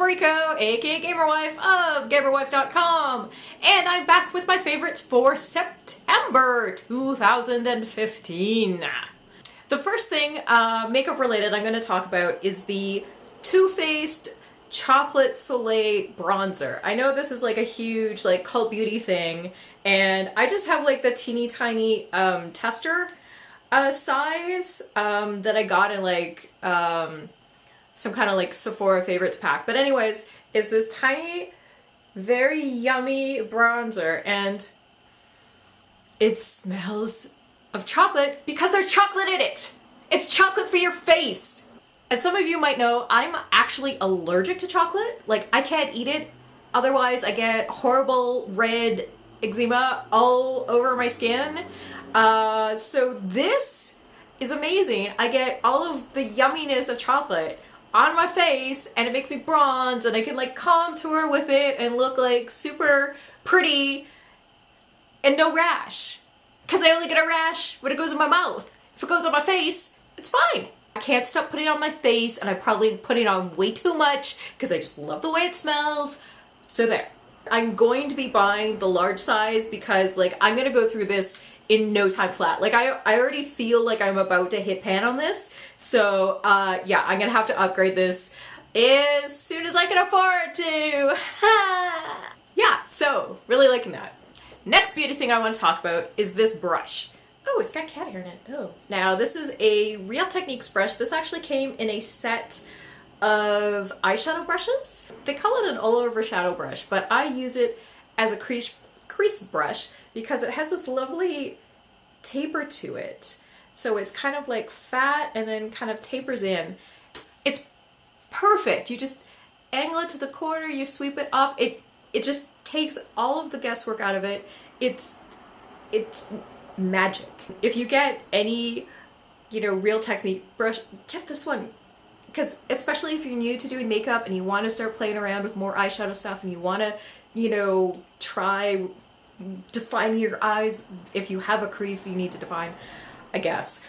Mariko, aka Gamerwife of Gamerwife.com, and I'm back with my favorites for September 2015. The first thing, makeup related, I'm going to talk about is the Too Faced Chocolate Soleil Bronzer. I know this is like a huge like cult beauty thing, and I just have like the teeny tiny tester size that I got in like some kind of like Sephora favorites pack. But anyways, is this tiny, very yummy bronzer, and it smells of chocolate because there's chocolate in it. It's chocolate for your face. As some of you might know, I'm actually allergic to chocolate. Like, I can't eat it, otherwise I get horrible red eczema all over my skin. So this is amazing. I get all of the yumminess of chocolate on my face, and it makes me bronze, and I can like contour with it and look like super pretty and no rash. Because I only get a rash when it goes in my mouth. If it goes on my face, it's fine. I can't stop putting it on my face, and I probably put it on way too much because I just love the way it smells. So there. I'm going to be buying the large size because like I'm gonna go through this in no time flat. Like I already feel like I'm about to hit pan on this. So yeah, I'm gonna have to upgrade this as soon as I can afford to. Yeah, so really liking that. Next beauty thing I want to talk about is this brush. Oh, it's got cat hair in it. Oh. Now, this is a Real Techniques brush. This actually came in a set of eyeshadow brushes. They call it an all-over shadow brush, but I use it as a crease brush because it has this lovely taper to it. So it's kind of like fat and then kind of tapers in. It's perfect. You just angle it to the corner, you sweep it up. It just takes all of the guesswork out of it. It's magic. If you get any, Real Technique brush, get this one. Because especially if you're new to doing makeup and you want to start playing around with more eyeshadow stuff and you want to, try defining your eyes if you have a crease that you need to define, I guess.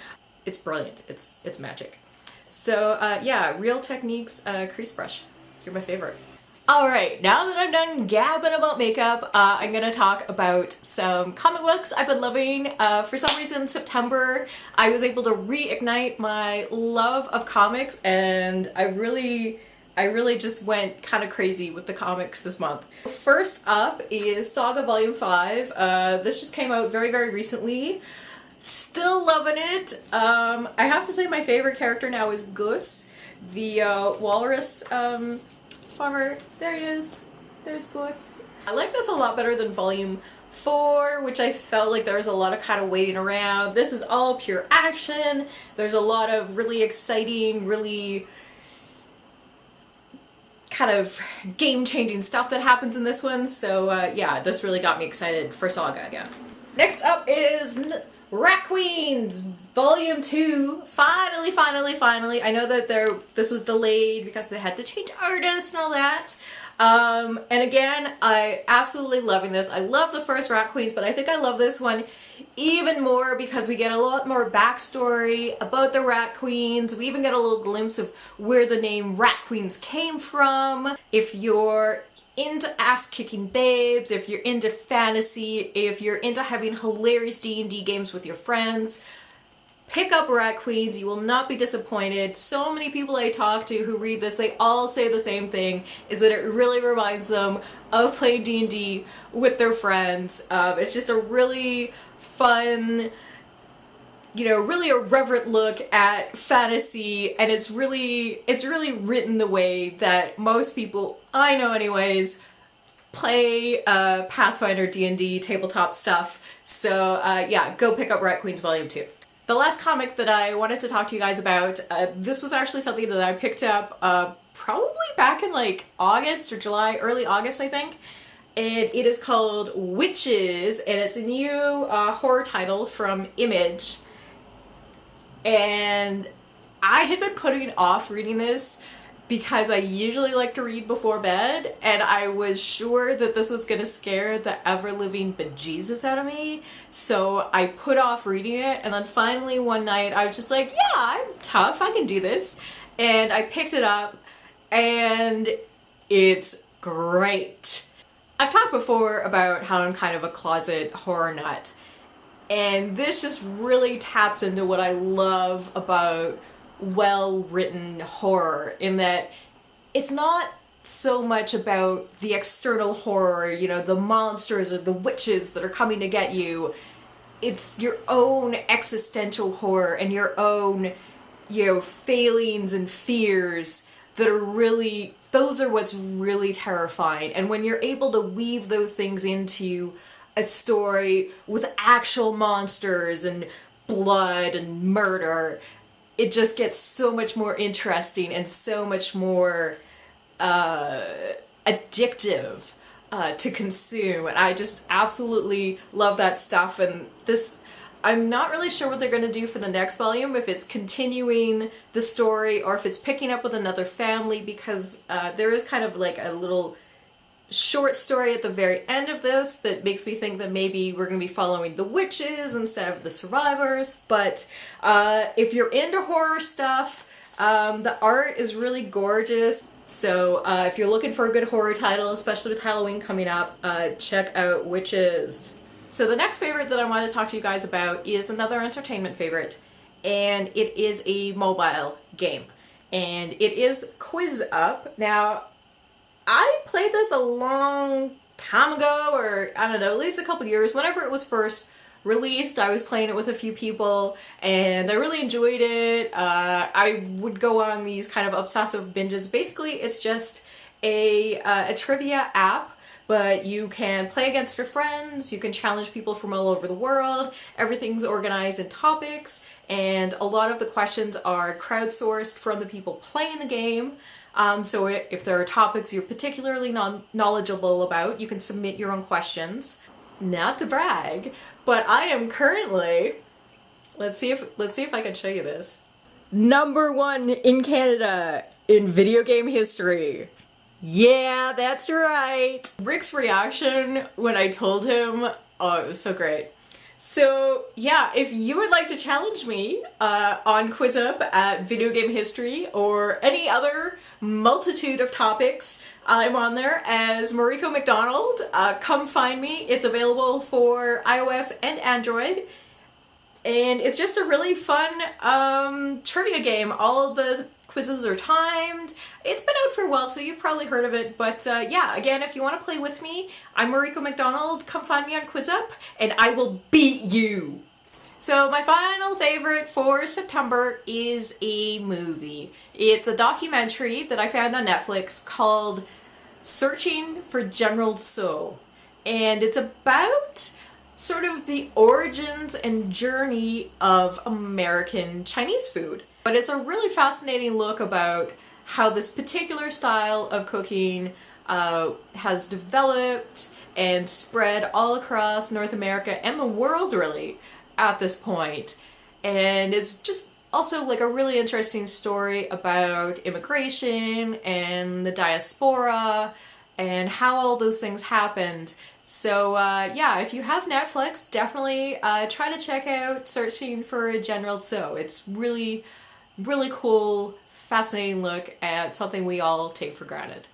It's brilliant. It's magic. So yeah, Real Techniques crease brush. You're my favorite. Alright, now that I'm done gabbing about makeup, I'm gonna talk about some comic books I've been loving. For some reason, September, I was able to reignite my love of comics, and I really just went kind of crazy with the comics this month. First up is Saga Volume 5. This just came out very, very recently. Still loving it. I have to say my favorite character now is Gus, the walrus farmer. There he is. There's Gus. I like this a lot better than Volume 4, which I felt like there was a lot of kind of waiting around. This is all pure action. There's a lot of really exciting, really kind of game-changing stuff that happens in this one. So yeah, this really got me excited for Saga again. Next up is Rat Queens Volume 2. Finally. I know that this was delayed because they had to change artists and all that. And again, I absolutely loving this. I love the first Rat Queens, but I think I love this one even more because we get a lot more backstory about the Rat Queens. We even get a little glimpse of where the name Rat Queens came from. If you're into ass-kicking babes, if you're into fantasy, if you're into having hilarious D&D games with your friends, pick up Rat Queens. You will not be disappointed. So many people I talk to who read this, they all say the same thing, is that it really reminds them of playing D&D with their friends. It's just a really fun, really irreverent look at fantasy, and it's really written the way that most people, I know anyways, play Pathfinder, D&D, tabletop stuff. So yeah, go pick up Rat Queens Volume 2. The last comic that I wanted to talk to you guys about, this was actually something that I picked up probably back in like August or July, early August I think. And it is called Witches, and it's a new horror title from Image. And I had been putting off reading this because I usually like to read before bed, and I was sure that this was gonna scare the ever-living bejesus out of me, so I put off reading it, and then finally one night I was just like, yeah, I'm tough, I can do this, and I picked it up, and It's great. I've talked before about how I'm kind of a closet horror nut, and this just really taps into what I love about well-written horror, in that it's not so much about the external horror, you know, the monsters or the witches that are coming to get you. It's your own existential horror and your own, you know, failings and fears that are really, those are what's really terrifying. And when you're able to weave those things into a story with actual monsters and blood and murder, it just gets so much more interesting and so much more addictive to consume. And I just absolutely love that stuff. And this, I'm not really sure what they're going to do for the next volume, if it's continuing the story or if it's picking up with another family, because there is kind of like a little short story at the very end of this that makes me think that maybe we're going to be following the witches instead of the survivors. But if you're into horror stuff, the art is really gorgeous. So if you're looking for a good horror title, especially with Halloween coming up, check out Witches. So the next favorite that I want to talk to you guys about is another entertainment favorite, and it is a mobile game, and it is QuizUp. Now, I played this a long time ago, or I don't know, at least a couple years. Whenever it was first released, I was playing it with a few people, and I really enjoyed it. I would go on these kind of obsessive binges. Basically, it's just a trivia app, but you can play against your friends, you can challenge people from all over the world, everything's organized in topics, and a lot of the questions are crowdsourced from the people playing the game. So if there are topics you're particularly knowledgeable about, you can submit your own questions. Not to brag, but I am currently, let's see if I can show you this, #1 in Canada in video game history. Yeah, that's right. Rick's reaction when I told him, oh, it was so great. So yeah, if you would like to challenge me on QuizUp at video game history or any other multitude of topics, I'm on there as Mariko McDonald. Come find me. It's available for iOS and Android. And it's just a really fun trivia game. All of the quizzes are timed. It's been out for a while, so you've probably heard of it. But yeah, again, if you want to play with me, I'm Mariko McDonald. Come find me on QuizUp, and I will beat you. So my final favorite for September is a movie. It's a documentary that I found on Netflix called Searching for General Tso. And it's about sort of the origins and journey of American Chinese food. But it's a really fascinating look about how this particular style of cooking has developed and spread all across North America and the world, really, at this point. And it's just also like a really interesting story about immigration and the diaspora and how all those things happened. So yeah, if you have Netflix, definitely try to check out Searching for General Tso. It's really cool, fascinating look at something we all take for granted.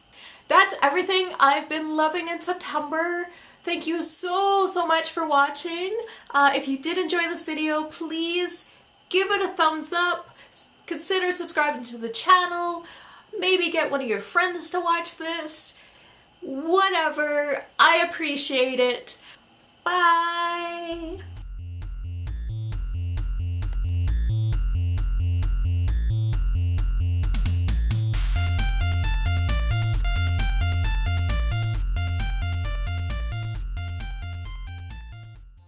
That's everything I've been loving in September. Thank you so much for watching. If you did enjoy this video, please give it a thumbs up. Consider subscribing to the channel. Maybe get one of your friends to watch this. Whatever. I appreciate it. Bye!